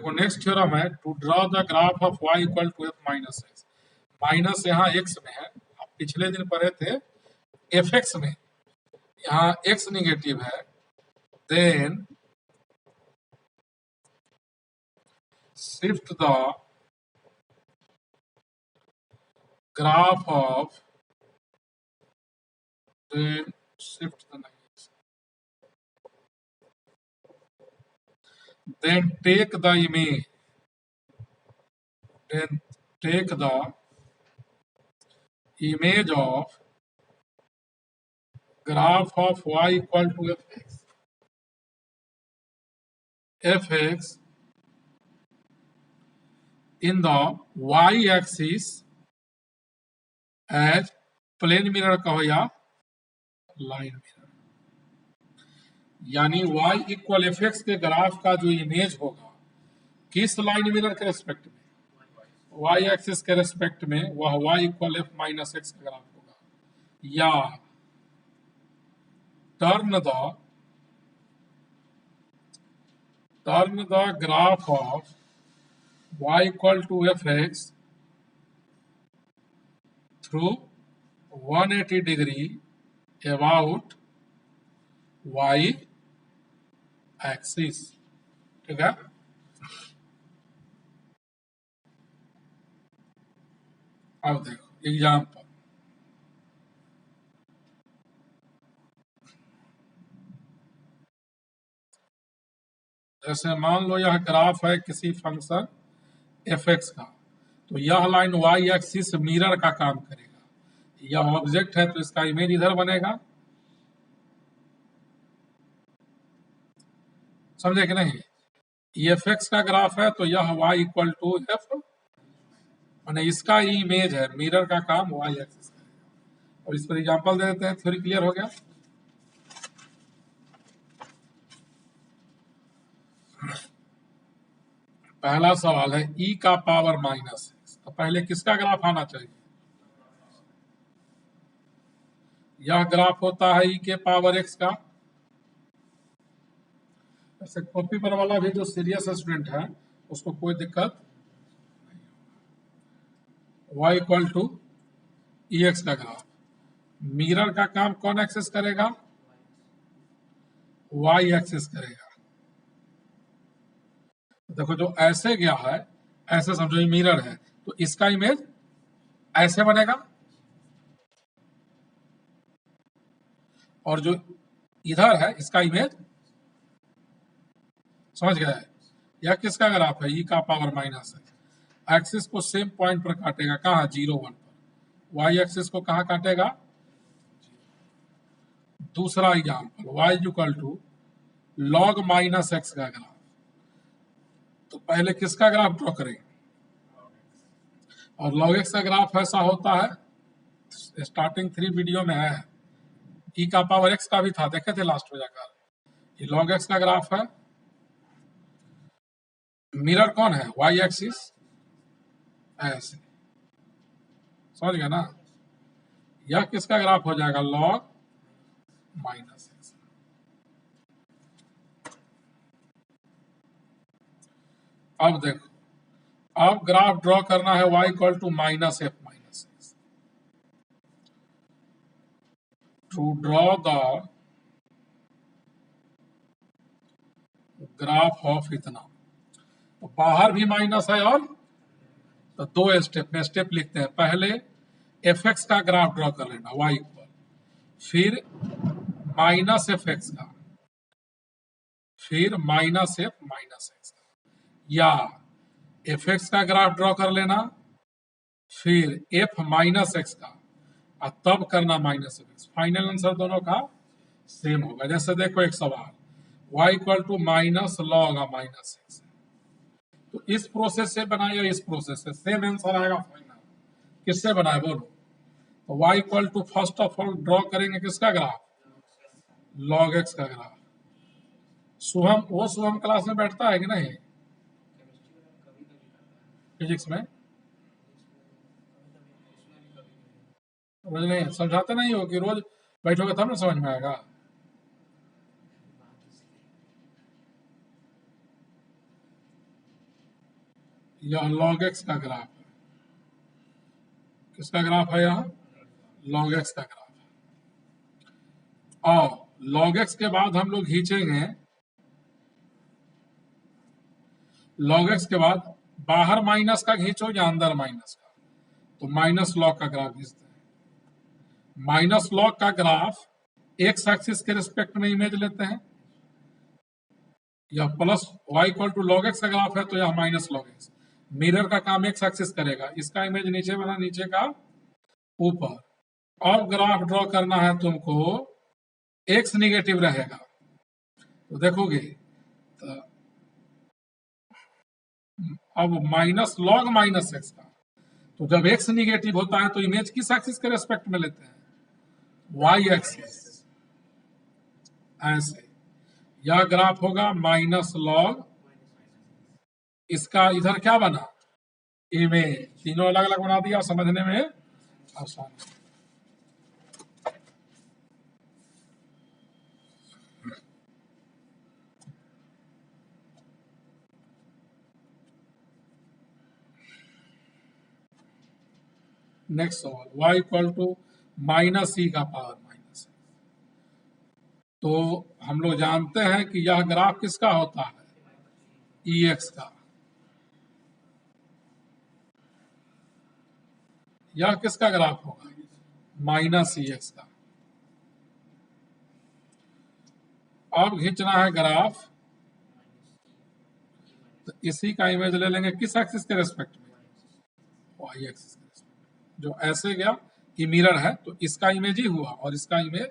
देखो next theorem है, to draw the graph of y equal to f minus x. Minus यहाँ x में है, आप पिछले दिन पढ़े थे fx में, यहाँ x निगेटिव है, then shift the graph of, then shift the next, then take the image, then take the image of graph of y equal to fx, fx in the y axis as plane mirror कहो या line mirror, यानी y equal f x के graph का जो image होगा किस line mirror के respect में, y एक्सिस के रेस्पेक्ट में, वह y equal f minus x का ग्राफ होगा, या turn the graph of y equal to F x through 180 degree about y axis. ठीक है, अब देखो एग्जाम्पल, जैसे मान लो यह ग्राफ है किसी फंक्शन एफ एक्स का, तो यह लाइन y एक्सिस मिरर का काम करेगा, यह ऑब्जेक्ट है तो इसका इमेज इधर बनेगा, समझे कि नहीं। एफ एक्स का ग्राफ है तो यह y इक्वल टू एफ, माने इसका इमेज है, मिरर का काम y एक्सिस करेगा। और इस पर एग्जांपल दे देते हैं, थ्योरी क्लियर हो गया। पहला सवाल है e का पावर माइनस एक्स, तो पहले किसका ग्राफ आना चाहिए, यह ग्राफ होता है e के पावर x का। ऐसे कॉपी पर वाला भी जो सीरियस स्टूडेंट है उसको कोई दिक्कत नहीं, y equal to e x का ग्राफ, मिरर का काम कौन एक्सेस करेगा, y एक्सेस करेगा। देखो जो ऐसे गया है, ऐसे समझो ये मिरर है तो इसका इमेज ऐसे बनेगा, और जो इधर है इसका इमेज, समझ गया है। यह किसका ग्राफ है, e का पावर माइनस है, एक्सिस को सेम पॉइंट पर काटेगा, कहाँ 0 1 पर, y एक्सिस को कहाँ काटेगा। दूसरा example, y equal to log minus x का ग्राफ, तो पहले किसका ग्राफ ड्रॉ करेंगे, और लॉग एक्स का ग्राफ ऐसा होता है, स्टार्टिंग 3 वीडियो में है, e का पावर x का भी था, देखे थे लास्ट में जाकर। ये लॉग एक्स का ग्राफ है, मिरर कौन है, y एक्सिस, ऐसे, समझ गया ना। यह किसका ग्राफ हो जाएगा, लॉग माइनस एक्स। अब देखो, अब ग्राफ ड्रॉ करना है y equal to minus f minus x, to draw the graph of इतना, तो बाहर भी माइनस है, और तो 2 स्टेप में, स्टेप लिखते हैं, पहले एफ एक्स का ग्राफ ड्रॉ कर लेना y इक्वल, फिर माइनस एफ एक्स का, फिर माइनस एफ माइनस एक्स का, या एफ एक्स का ग्राफ ड्रॉ कर लेना, फिर एफ माइनस एक्स का, और तब करना minus f x. Final answer दोनों का सेम होगा। जैसे देखो एक सवाल, y equal to minus log minus x, तो इस प्रोसेस से बनाए या इस प्रोसेस से, सेम आंसर आएगा फाइनल। किससे बनाए बोलो, तो y equal to first of all draw करेंगे किसका ग्राफ, लॉग एक्स का ग्राफ। शुभम, वो शुभम क्लास में बैठता है कि नहीं फिजिक्स में, रोज नहीं समझाते नहीं हो कि रोज बैठोगे तब ना समझ में आएगा। यह log x का ग्राफ है। किसका ग्राफ है? यहाँ log x का ग्राफ है। और log x के बाद हम लोग खींचेंगे, log x के बाद बाहर माइनस का खींचो या अंदर माइनस का, तो माइनस log का ग्राफ खींचते हैं। माइनस log का ग्राफ एक्स एक्सिस के रिस्पेक्ट में इमेज लेते हैं। यह plus y equal to log x का ग्राफ है, तो यह माइनस log x। मिरर का काम एक्स एक्सिस करेगा, इसका इमेज नीचे बना, नीचे का ऊपर। अब ग्राफ ड्रॉ करना है तुमको, एक्स निगेटिव रहेगा तो देखोगे तो अब माइनस log माइनस एक्स का, तो जब एक्स निगेटिव होता है तो इमेज किस एक्सिस के रेस्पेक्ट में लेते हैं? Y axis. ऐसे यह ग्राफ होगा माइनस log, इसका इधर क्या बना? इमेज। तीनों अलग अलग बना दिया, समझने में आसान। नेक्स्ट सवाल, y इक्वल टू माइनस ई का पावर माइनस। तो हम लोग जानते हैं कि यह ग्राफ किसका होता है? ई एक्स का। यह किसका ग्राफ होगा? माइनस ई एक्स का। अब खींचना है ग्राफ, तो इसी का इमेज ले लेंगे किस एक्सिस के रेस्पेक्ट में? वाई एक्सिस के रेस्पेक्ट। जो ऐसे गया, ये मिरर है तो इसका इमेज ही हुआ और इसका इमेज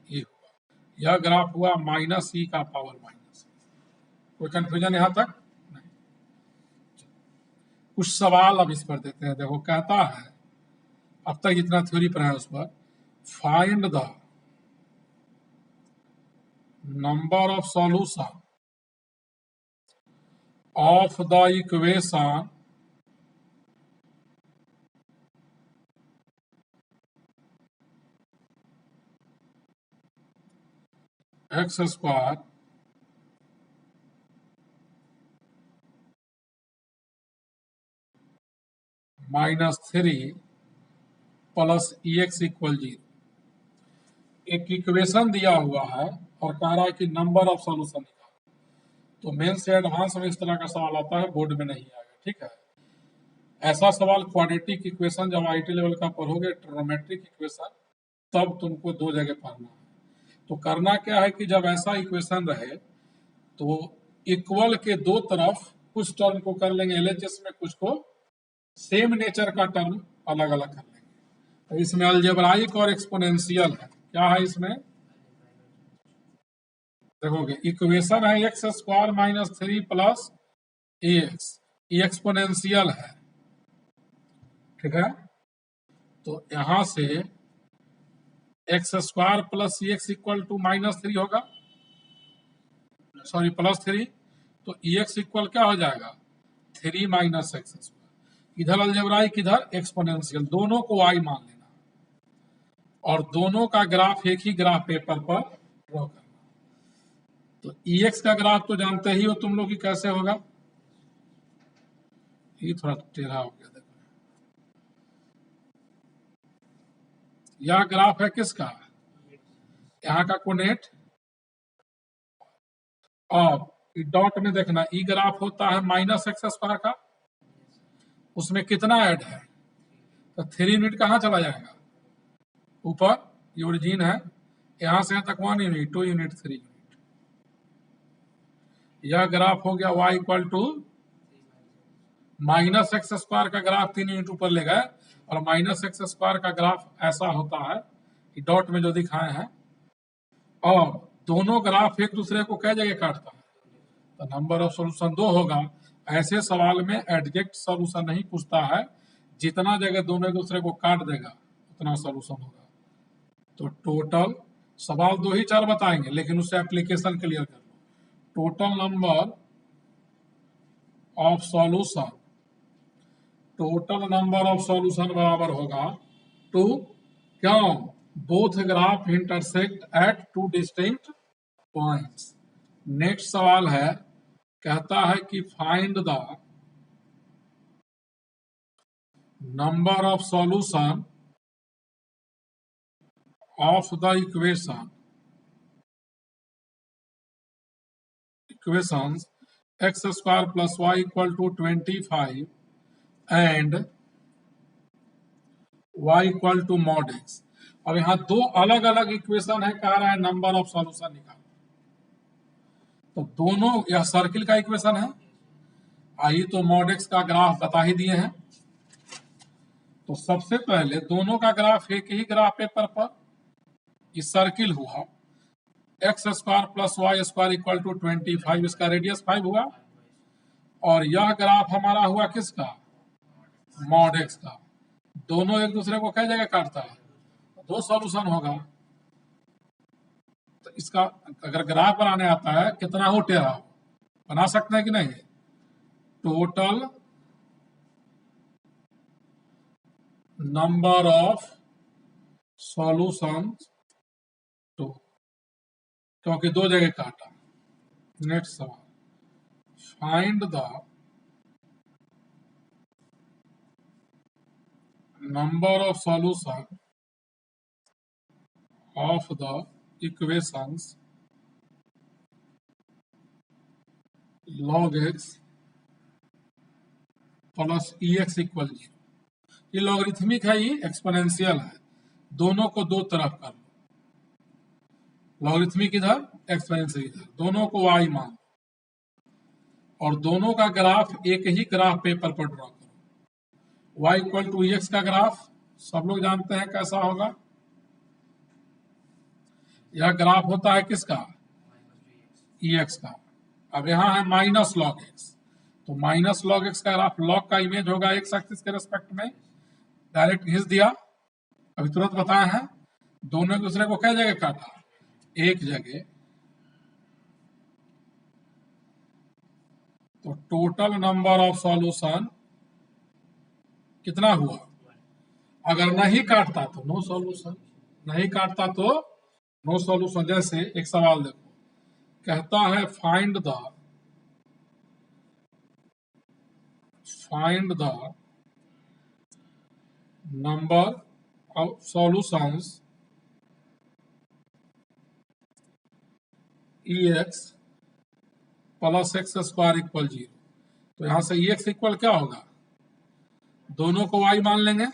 ये हुआ। यह ग्राफ हुआ माइनस ई का पावर माइनस। कोई कंफ्यूजन यहां तक नहीं? कुछ सवाल अब इस पर देते हैं। देखो कहता है, अब तक जितना थ्योरी पर है उस पर, find the number of solution of the equation x square minus 3 plus e x equal 0। एक इक्वेशन दिया हुआ है और कह रहा है कि नंबर ऑफ सॉल्यूशन निकालो। तो मेन से एडवांस में इस तरह का सवाल आता है, बोर्ड में नहीं आएगा, ठीक है। ऐसा सवाल क्वाड्रेटिक इक्वेशन जब आईटी लेवल का पढ़ोगे, ट्रिग्नोमेट्रिक इक्वेशन, तब तुमको दो जगह पढ़ना है। तो करना क्या है कि जब ऐसा इक्वेशन रहे तो इक्वल के दो तरफ कुछ टर्म को कर लेंगे एलएचएस में, कुछ को सेम नेचर का टर्म अलग अलग कर लेंगे। तो इसमें अलजेब्राइक और एक्सपोनेंशियल है। क्या है इसमें? देखोगे इक्वेशन है x square minus 3 plus a x, ये एक्सपोनेंशियल है, ठीक है। तो यहां से x square plus e x equal to minus 3 होगा, सॉरी प्लस 3। तो ई एक्स इक्वल क्या हो जाएगा? 3 माइनस एक्स स्क्वायर। इधर अलजेब्राइक, इधर एक्सपोनेंशियल, दोनों को y मान लेना और दोनों का ग्राफ एक ही ग्राफ पेपर पर ड्रॉ करना। तो ई एक्स का ग्राफ तो जानते ही हो तुम लोग कि कैसे होगा। ये थोड़ा टेढ़ा हो गया, देखो। यह ग्राफ है किसका? यहाँ का कोनेट। और डॉट में देखना, ई ग्राफ होता है माइनस एक्स स्क्वायर का, उसमें कितना ऐड है? तो 3 यूनिट कहाँ चला जाएगा? ऊपर, ये ओरिजिन है, यहां से तक 1 यूनिट, 2 यूनिट, 3 यूनिट। यह ग्राफ हो गया y equal to minus x square का ग्राफ 3 यूनिट ऊपर ले गए, और माइनस एक्स स्क्वायर का ग्राफ ऐसा होता है कि डॉट में जो दिखाए हैं, और दोनों ग्राफ एक दूसरे को कई जगह काटता है, तो नंबर ऑफ सॉल्यूशन 2 होगा। ऐसे सवाल में एग्जैक्ट सॉल्यूशन नहीं पूछता है, जितना जगह दोनों एक दूसरे को काट देगा उतना सॉल्यूशन होगा। तो टोटल सवाल 2 ही 4 बताएंगे, लेकिन उससे एप्लीकेशन क्लियर कर लो। Total number of solution, total number of solution बराबर होगा टू, क्यों? Both graph intersect at 2 distinct points. Next सवाल है, कहता है कि find the number of solution of the equations x square plus y equal to 25 and y equal to mod x. अब यहाँ दो अलग अलग इक्वेशन है, कह रहा है नंबर ऑफ सॉल्यूशन निकाल। तो दोनों, यह सर्किल का इक्वेशन है, आई तो मॉड एक्स का ग्राफ बता ही दिए हैं। तो सबसे पहले दोनों का ग्राफ एक ही ग्राफ पेपर पर, इस सर्किल हुआ x square plus y square equal to 25, इसका रेडियस 5 हुआ, और यह ग्राफ हमारा हुआ किसका, मॉड एक्स का। दोनों एक दूसरे को कई जगह काटता है, दो सॉल्यूशन होगा। तो इसका अगर ग्राफ बनाने आता है, कितना हो टेढ़ा हो, बना सकते हैं कि नहीं। Total number of solution two, क्योंकि दो जगह काटा। नेक्स्ट सवाल, find the number of solution of the equations log x plus ex equal 0। ये लॉगरिथमिक है, ये एक्सपोनेंशियल है, दोनों को दो तरफ कर लो, लॉगरिथमिक इधर एक्सपोनेंशियल इधर, दोनों को y मान, और दोनों का ग्राफ एक ही ग्राफ पेपर पर ड्रॉ करो। y इक्वल टू एक्स का ग्राफ सब लोग जानते हैं कैसा होगा, यह ग्राफ होता है किसका, ex का। अब यहाँ है माइनस लॉग एक्स, तो माइनस लॉग एक्स का ग्राफ, लॉग का इमेज होगा एक्स एक्सिस के रेस्पेक्ट में, डायरेक्ट खींच दिया। अभी तुरंत बताया है, दोनों एक दूसरे को कई जगह काटा, एक जगह। तो टोटल नंबर ऑफ सॉल्यूशन कितना हुआ, अगर नहीं काटता तो नो सॉल्यूशन, नहीं काटता तो नो सॉल्यूशन। जैसे एक सवाल देखो, कहता है find the number of solutions ex plus x square equal 0। तो यहां से ex इक्वल क्या होगा, दोनों को y मान लेंगे,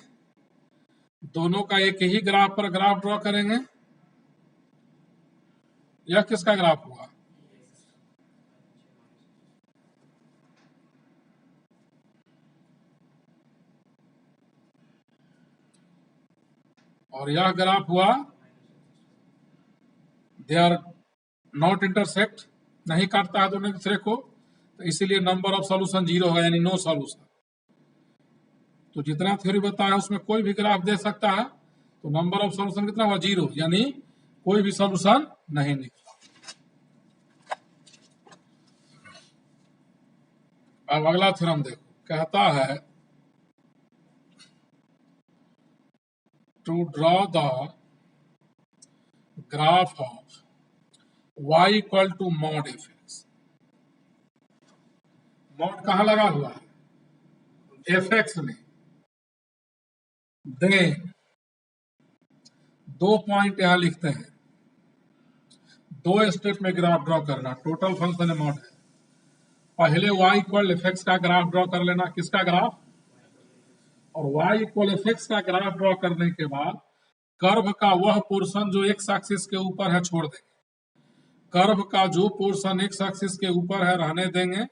दोनों का एक ही ग्राफ पर ग्राफ ड्रॉ करेंगे। यह किसका ग्राफ हुआ, और यह ग्राफ हुआ, दे आर नॉट इंटरसेक्ट, नहीं काटता है दोनों एक दूसरे को, तो इसीलिए नंबर ऑफ सॉल्यूशन 0 होगा, यानी नो सॉल्यूशन। तो जितना थ्योरी बताया उसमें कोई भी ग्राफ दे सकता है, तो नंबर ऑफ सॉल्यूशन कितना हुआ, 0, यानी कोई भी सॉल्यूशन नहीं निकला। अब अगला थ्योरम देखो, कहता है to draw the graph of y equal to mod f x. Mod कहां लगा हुआ है, एफ एक्स में। देन दो पॉइंट यहां लिखते हैं, दो स्टेप में ग्राफ ड्रॉ करना, टोटल फंक्शन मॉड है। पहले y इक्वल एफ एक्स का ग्राफ ड्रॉ कर लेना, किसका ग्राफ, और y इक्वल एफ एक्स का ग्राफ ड्रॉ करने के बाद कर्व का वह पोर्शन जो एक्स एक्सिस के ऊपर है छोड़ देंगे, कर्व का जो पोर्शन एक्स एक्सिस के ऊपर है रहने देंगे,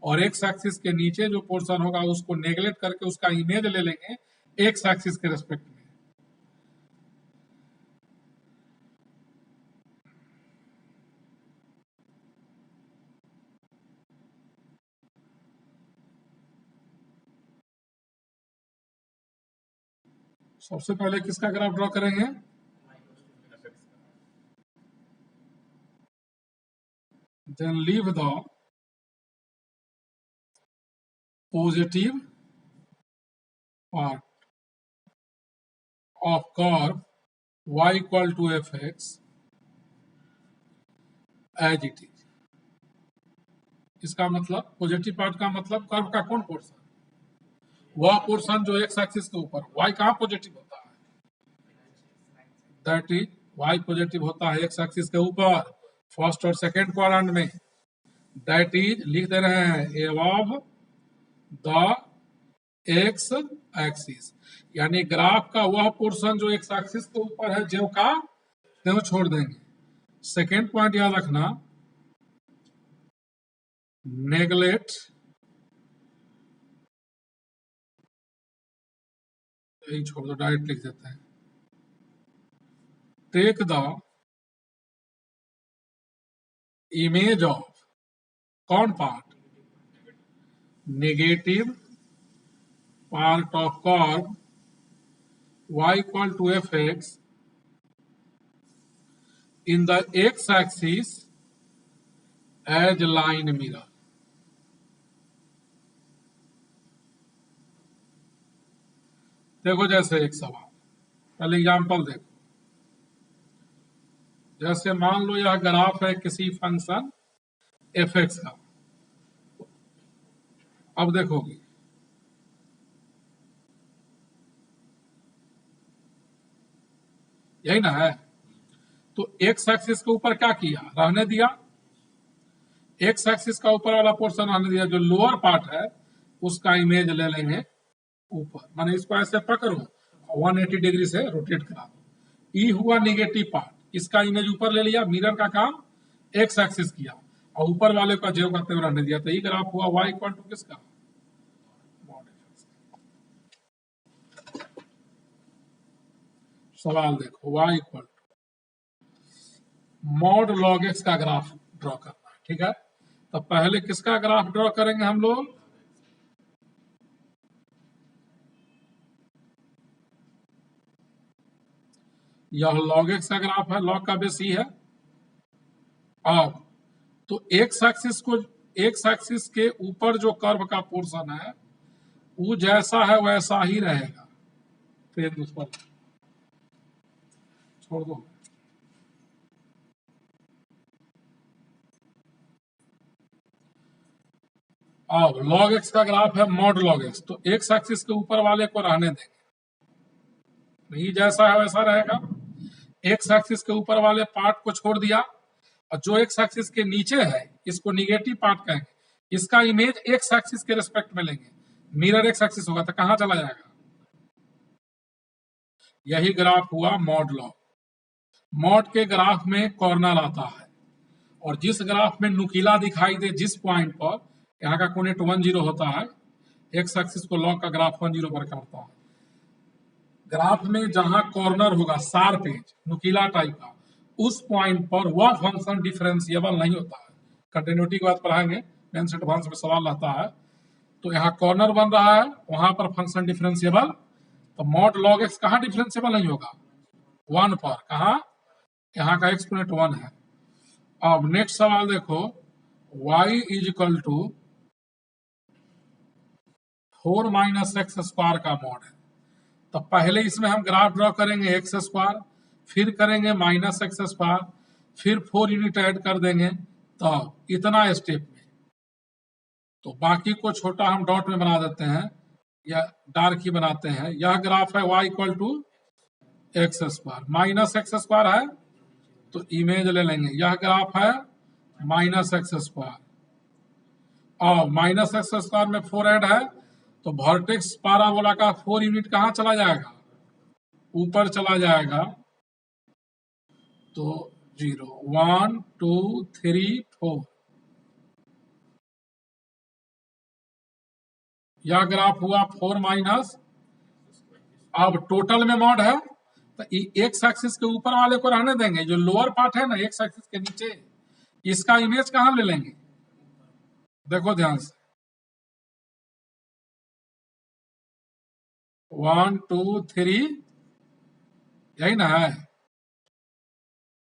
और एक्स एक्सिस के नीचे जो पोर्शन होगा उसको नेगलेक्ट करके उसका इमेज ले लेंगे एक्स एक्सिस के रेस्पेक्ट में। सबसे पहले किसका ग्राफ ड्रॉ करेंगे, then leave the positive part of curve y equal to F x as it is. इसका मतलब, पॉजिटिव पार्ट का मतलब कर्व का कौन पोर्शन, वह पोर्शन जो एक्स एक्सिस के ऊपर, वाई कहाँ पॉजिटिव होता है, दैट इज वाई पॉजिटिव होता है एक्स एक्सिस के ऊपर फर्स्ट और सेकेंड क्वाड्रेंट में, दैट इज लिख दे रहे हैं एबव द एक्स एक्सिस, यानी ग्राफ का वह पोर्शन जो एक्स एक्सिस के ऊपर है ज्यों का त्यों छोड़ देंगे। सेकेंड पॉइंट याद रखना, नेगलेक्ट, यही छोड़ दो, डायरेक्ट लिख देते हैं, टेक द इमेज ऑफ, कौन part, negative part of curve y equal to fx in the x axis as line mirror। देखो जैसे एक सवाल, पहले एग्जांपल देखो, जैसे मान लो यह ग्राफ है किसी फंक्शन fx का, अब देखोगे यही ना है, तो एक्स एक्सिस के ऊपर क्या किया, रहने दिया, एक्स एक्सिस का ऊपर वाला पोर्शन रहने दिया, जो लोअर पार्ट है उसका इमेज ले लेंगे ऊपर, माने इसको ऐसे पकड़ो 180 डिग्री से रोटेट करा दो, ई हुआ नेगेटिव पार्ट, इसका इमेज ऊपर ले लिया, मिरर का काम एक्स एक्सिस किया और ऊपर वाले का ज्यों का त्यों रहने दिया, तो ये ग्राफ हुआ y इक्वल टू किसका, सवाल देखो y equal to mod log x का ग्राफ ड्रॉ करना है, ठीक है, तो पहले किसका ग्राफ ड्रॉ करेंगे हम लोग, यह लॉग एक्स का ग्राफ है, लॉग का बेस ई है, अब तो एक्स एक्सिस को, एक्स एक्सिस के ऊपर जो कर्व का पोर्शन है वो जैसा है वैसा ही रहेगा, फिर उस पर छोड़ दो, अब log x का ग्राफ है मॉड log x, तो x एक्सिस के ऊपर वाले को रहने देंगे, नहीं जैसा है वैसा रहेगा, x एक्सिस के ऊपर वाले पार्ट को छोड़ दिया और जो x एक्सिस के नीचे है इसको निगेटिव पार्ट कहेंगे, इसका इमेज x एक्सिस के रिस्पेक्ट में लेंगे, मिरर x एक्सिस होगा तो कहां चला जाएगा, यही ग्राफ हुआ मॉड लॉग। मॉड के ग्राफ में कॉर्नर आता है और जिस ग्राफ में नुकीला दिखाई दे जिस पॉइंट पर, यहाँ का कोनेट 10 होता है, एक्स एक्सिस को लॉग का ग्राफ 10 पर करता है, ग्राफ में जहां कॉर्नर होगा शार्प एज नुकीला टाइप का, उस पॉइंट पर वह फंक्शन डिफरेंशिएबल नहीं होता है, कंटिन्यूटी की बात पढ़ाएंगे, मेंस एडवांस में सवाल रहता है, तो यहाँ कॉर्नर बन रहा है वहां पर फंक्शन डिफरेंशिएबल, तो मॉड लॉग एक्स कहाँ डिफरेंशिएबल नहीं होगा, 1 पर, कहा यहाँ का एक्सपोनेंट 1 है। अब नेक्स्ट सवाल देखो, y is equal to 4 minus x square का मॉड है, तो पहले इसमें हम ग्राफ ड्रॉ करेंगे एक्स स्क्वायर, फिर करेंगे माइनस एक्स स्क्वायर, फिर 4 यूनिट ऐड कर देंगे, तो इतना स्टेप में, तो बाकी को छोटा हम डॉट में बना देते हैं या डार्क ही बनाते हैं, यह ग्राफ है y equal to x square, minus x square है तो इमेज ले लेंगे, यह ग्राफ है माइनस एक्स स्क्वायर, और माइनस एक्स स्क्वायर में 4 ऐड है तो वर्टेक्स पाराबोला का 4 यूनिट कहां चला जाएगा, ऊपर चला जाएगा, तो 0 1 2 3 4, यह ग्राफ हुआ 4 माइनस, अब टोटल में मॉड है तो एक्स एक्सिस के ऊपर वाले को रहने देंगे, जो लोअर पार्ट है ना एक्स एक्सिस के नीचे, इसका इमेज कहां ले लेंगे, देखो ध्यान से, 1 2 3, यही ना है,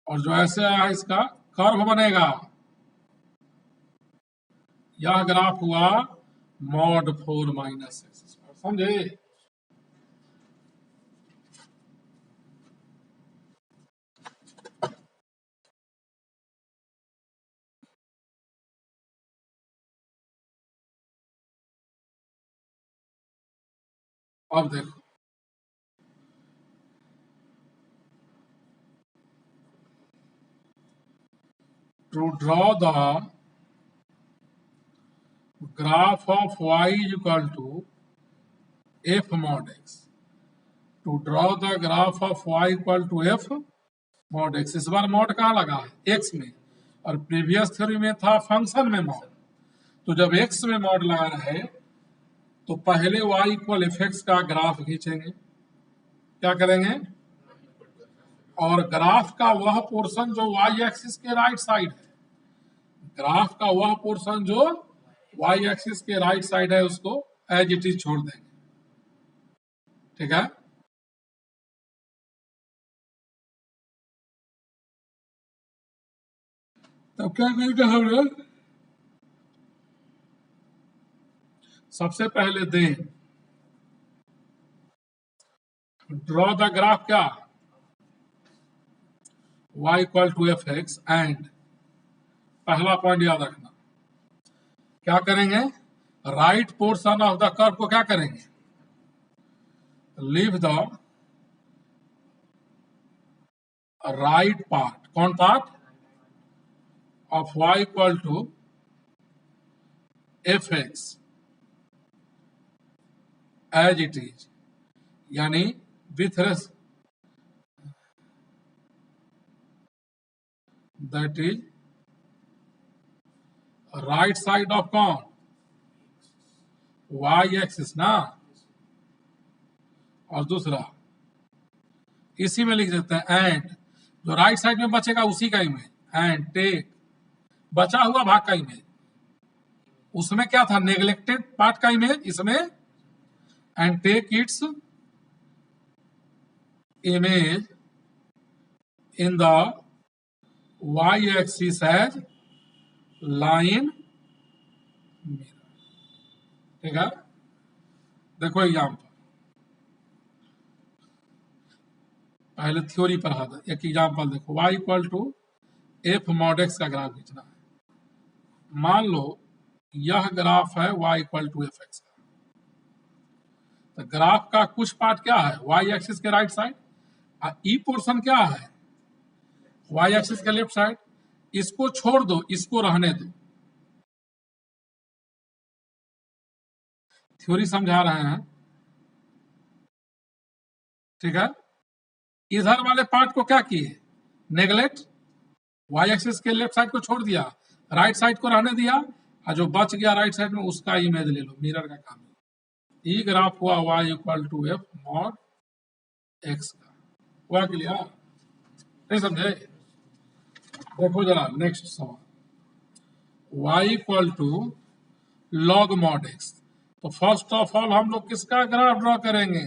और जो ऐसे आया इसका कर्व बनेगा, यह ग्राफ हुआ मॉड 4 माइनस एक्स, समझे। अब देखो, to draw the graph of y is equal to f mod x, to draw the graph of y equal to f mod x। इस बार मॉड कहाँ लगा है? x में, और प्रीवियस थ्योरी में था फंक्शन में मॉड। तो जब x में मॉड लगा रहे तो पहले y इक्वल एफ एक्स का ग्राफ खींचेंगे। क्या करेंगे? और ग्राफ का वह पोर्शन जो y एक्सिस के राइट साइड है, ग्राफ का वह पोर्शन जो y एक्सिस के राइट साइड है उसको एज इट इज छोड़ देंगे। ठीक है? तब क्या करेंगे हम लोग? सबसे पहले दें ड्रॉ द ग्राफ, क्या? y equal to F X and, पहला पॉइंट याद रखना, क्या करेंगे? Right portion of the curve को क्या करेंगे? Leave the right part. कौन part? Of y equal to F x as it is, यानी with that is right side of कौन? y एक्सिस ना। और दूसरा इसी में लिख देते हैं एंड, जो राइट साइड में बचेगा उसी का इमेज, एंड टेक, बचा हुआ भाग का इमेज, उसमें क्या था? नेग्लेक्टेड पार्ट का इमेज, इसमें and take its image in the y axis as line mirror. ठीक है? देखो एग्जाम्पल, पहले थ्योरी पढ़ा था, एक एग्जाम्पल देखो। y equal to f mod x का ग्राफ खींचना है। मान लो यह ग्राफ है y equal to F x का। तो ग्राफ का कुछ पार्ट क्या है? y एक्सिस के राइट साइड, और ई पोर्शन क्या है? y एक्सिस के लेफ्ट साइड। इसको छोड़ दो, इसको रहने दो। थ्योरी समझा रहे हैं। ठीक है? इधर वाले पार्ट को क्या किए? नेग्लेक्ट, y एक्सिस के लेफ्ट साइड को छोड़ दिया, राइट साइड को रहने दिया, और जो बच गया राइट साइड में उसका इमेज ले लो। मिरर का काम है। ई ग्राफ हुआ y equal to f mod x का। हुआ क्लियर? नहीं समझे? देखो जरा नेक्स्ट सवाल, y equal to log mod x. तो फर्स्ट ऑफ ऑल हम लोग किसका ग्राफ ड्रॉ करेंगे?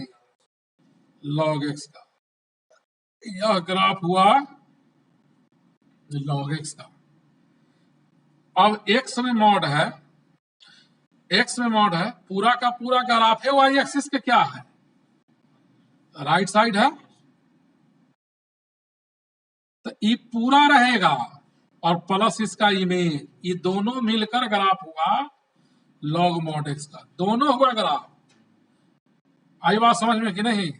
लॉग एक्स का। यह ग्राफ हुआ लॉग एक्स का। अब एक्स में मॉड है, एक्स में मॉड है, पूरा का पूरा ग्राफ है y एक्सिस के क्या है? राइट साइड है। तो ये पूरा रहेगा और प्लस इसका इमेज, ये दोनों मिलकर ग्राफ हुआ लॉग मॉड एक्स का। दोनों हुआ ग्राफ। आई बात समझ में कि नहीं?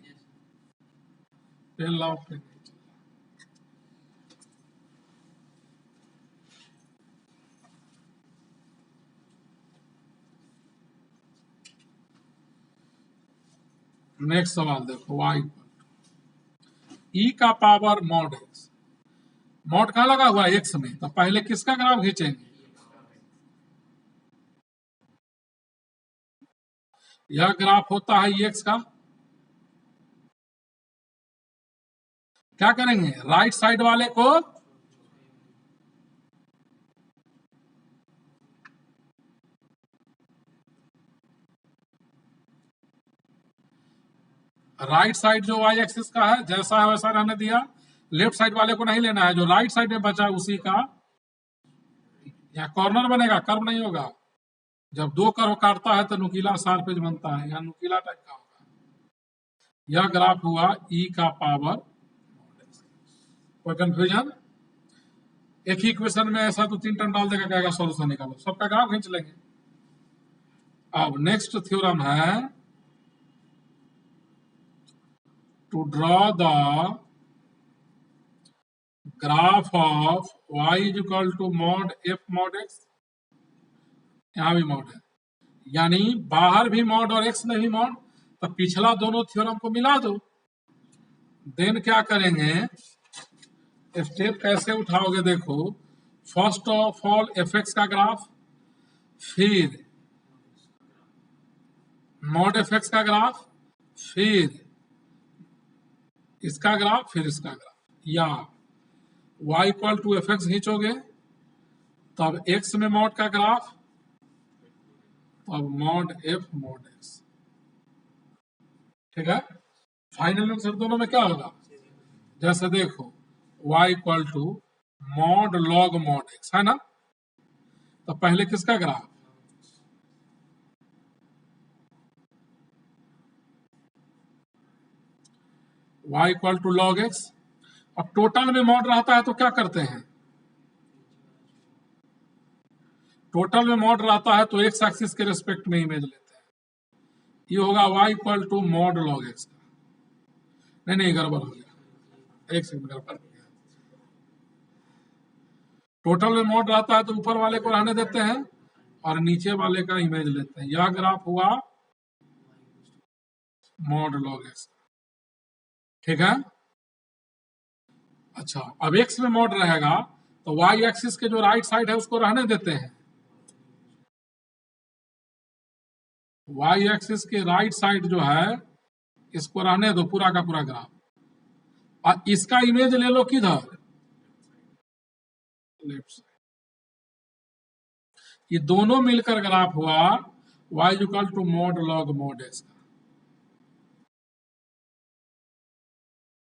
नेक्स्ट सवाल देखो, y ई का पावर मॉड एक्स। मॉड कहाँ लगा हुआ है? एक्स में। तो पहले किसका ग्राफ खींचेंगे? यह ग्राफ होता है एक्स का। क्या करेंगे? राइट साइड वाले को राइट साइड जो y एक्सिस का है जैसा है वैसा रहने दिया, लेफ्ट साइड वाले को नहीं लेना है। जो राइट साइड में बचा उसी का, यहाँ कॉर्नर बनेगा, कर्व नहीं होगा। जब दो कर्व काटता है तो नुकीला शार्पेज बनता है, यहाँ नुकीला टाइप का होगा। यह ग्राफ हुआ ई का पावर। कोई कंफ्यूजन? एक ही इक्वेशन में ऐसा तो 3 टर्म डाल देगा, कहेगा सॉल्यूशन निकालो, सबका ग्राफ खींच लेंगे। अब नेक्स्ट थ्योरम है to draw the graph of y is equal to mod f mod x, यहां भी mod है, यानी बाहर भी mod और x में भी mod, तो पिछला दोनों थ्योरम को मिला दो। देन क्या करेंगे, स्टेप कैसे उठाओगे देखो, फर्स्ट ऑफ ऑल fx का ग्राफ, फिर mod fx का ग्राफ, फिर इसका ग्राफ, फिर इसका ग्राफ, या y equal to F X खींचोगे तब x में मॉड का ग्राफ, तब मॉड f मॉड x। ठीक है, फाइनल आंसर दोनों में क्या होगा, जैसे देखो y equal to mod log mod x है ना, तो पहले किसका graph, y equal to log x। अब टोटल में मॉड रहता है तो क्या करते हैं, टोटल में मॉड रहता है तो एक्स एक्सिस के रेस्पेक्ट में इमेज लेते हैं, ये होगा y equal to mod log x का। नहीं गड़बड़ हो गया, एक सेकंड गड़बड़ हो गया, टोटल में मॉड रहता है तो ऊपर वाले को रहने देते हैं और नीचे वाले का इमेज लेते हैं, यह ग्राफ हुआ मॉड लॉग x। ठीक है, अच्छा अब x में मॉड रहेगा तो y एक्सिस के जो राइट साइड है उसको रहने देते हैं, y एक्सिस के राइट साइड जो है इसको रहने दो, पूरा का पूरा ग्राफ, और इसका इमेज ले लो किधर, लेफ्ट साइड। ये दोनों मिलकर ग्राफ हुआ y equal to mod log mod x का।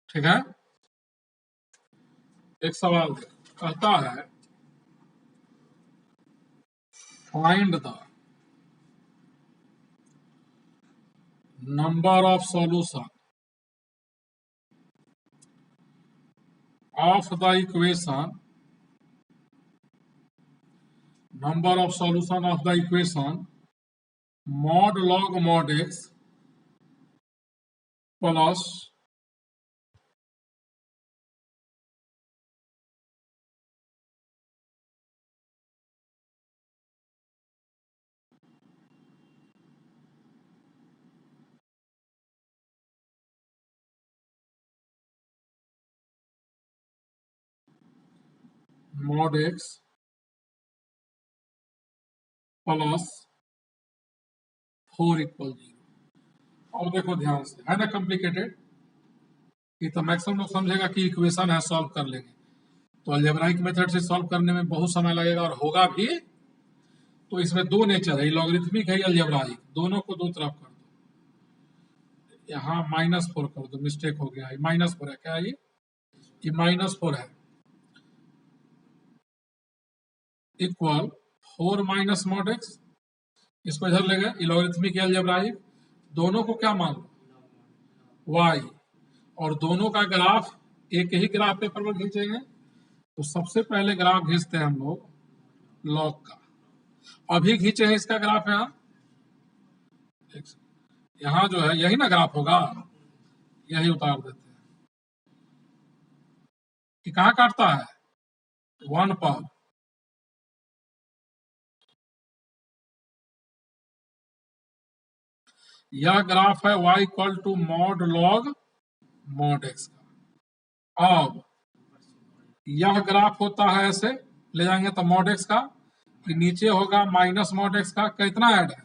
ठीक है, एक सवाल कहता है find the number of solution of the equation, number of solution of the equation mod log mod x plus mod x plus 4 equal 0। और देखो ध्यान से, है ना कॉम्प्लिकेटेड, ये तो मैक्सिमम लोग समझेगा कि इक्वेशन है सॉल्व कर लेंगे, तो अलजेब्राइक मेथड से सॉल्व करने में बहुत समय लगेगा और होगा भी। तो इसमें दो नेचर है, लॉगरिथमिक है, अलजेब्राइक, दोनों को दो तरफ कर दो। यहाँ -4 कर दो, मिस्टेक हो गया, -4 है क्या, ये -4 है, इक्वल 4 माइनस मॉड x, इसको इधर ले गए, लॉगरिथमिक अलजेब्राइक, दोनों को क्या मान लो y, और दोनों का ग्राफ एक ही ग्राफ पेपर पर खींचेंगे, तो सबसे पहले ग्राफ खींचते हैं हम लोग लॉग का, अभी खींचे हैं इसका ग्राफ, यहाँ जो है यही ना ग्राफ होगा, यही उतार देते हैं कि कहाँ काटता है 1 पर, यह ग्राफ है y equal to mod log mod x का। अब यह ग्राफ होता है ऐसे ले जाएंगे तो मॉड x का, कि नीचे होगा माइनस मॉड x का, कितना ऐड है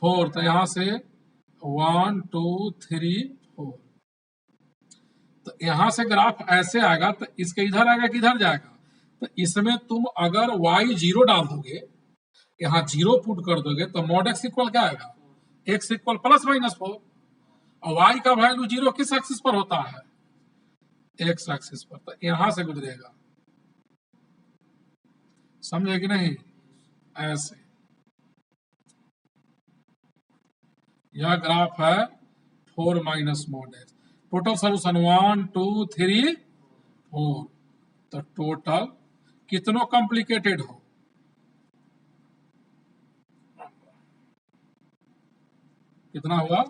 4, तो यहां से 1 2 3 4, तो यहां से ग्राफ ऐसे आएगा, तो इसके इधर आएगा कि इधर जाएगा, तो इसमें तुम अगर y 0 डाल दोगे, यहाँ 0 पुट कर दोगे, तो मॉड x इक्वल क्या आएगा, x इक्वल +-4, और y का वैल्यू 0 किस एक्सिस पर होता है, x एक्सिस पर, तो यहां से गुजरेगा, समझे कि नहीं, ऐसे। यह ग्राफ है 4 minus mod x, total solution 1 2 3 4, तो टोटल कितनों कॉम्प्लिकेटेड हो, कितना हुआ